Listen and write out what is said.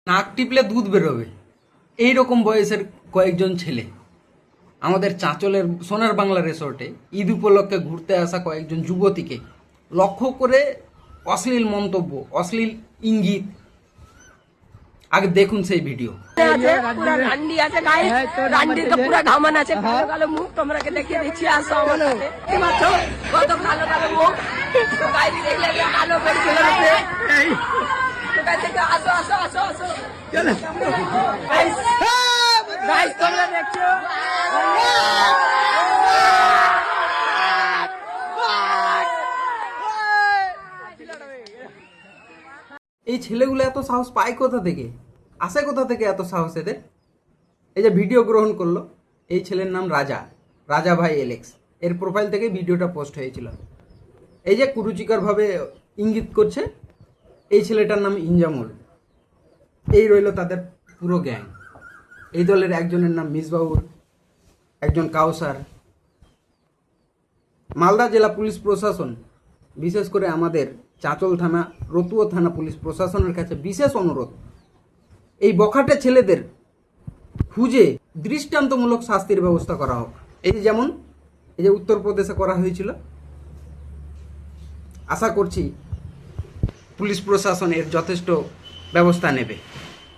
নাক টিপলে দুধ বেরোবে এই রকম বয়সের কয়েকজন ছেলে আমাদের চাঁচলের সোনার বাংলা রিসোর্টে ঈদ উপলক্ষে ঘুরতে আসা কয়েকজন যুবতীকে লক্ষ্য করে অশ্লীল মন্তব্য, অশ্লীল ইঙ্গিত। আগে দেখুন সেই ভিডিও। রান্ডি আছে গায়ে, রান্ডির তো পুরো ঘামান আছে, কালো কালো মুখ তোমাকে দেখিয়ে দিচ্ছি। আসো আমার সাথে, কত কালো কালো মুখ, গায়ে দেখলে কালো করে চলে গেছে। আসো আসো আসো আসো, গাইস তোমরা দেখছো এই ছেলেগুলো এত সাহস পায় কোথা থেকে, আসে কোথা থেকে এত সাহস এদের? এই যে ভিডিও গ্রহণ করলো, এই ছেলের নাম রাজা ভাই এলেক্স। এর প্রোফাইল থেকে ভিডিওটা পোস্ট হয়েছিল। এই যে কুরুচিকরভাবে ইঙ্গিত করছে, এই ছেলেটার নাম ইনজামুল। এই রইল তাদের পুরো গ্যাং। এই দলের একজনের নাম মিসবাউল, একজন কাউসার। মালদা জেলা পুলিশ প্রশাসন, বিশেষ করে আমাদের চাঁচল থানা, রতুয়া থানা পুলিশ প্রশাসনের কাছে বিশেষ অনুরোধ, এই বখাটে ছেলেদের খুঁজে দৃষ্টান্তমূলক শাস্তির ব্যবস্থা করা হোক। এই যেমন এই যে উত্তরপ্রদেশে করা হয়েছিল। আশা করছি পুলিশ প্রশাসন এর যথেষ্ট ব্যবস্থা নেবে।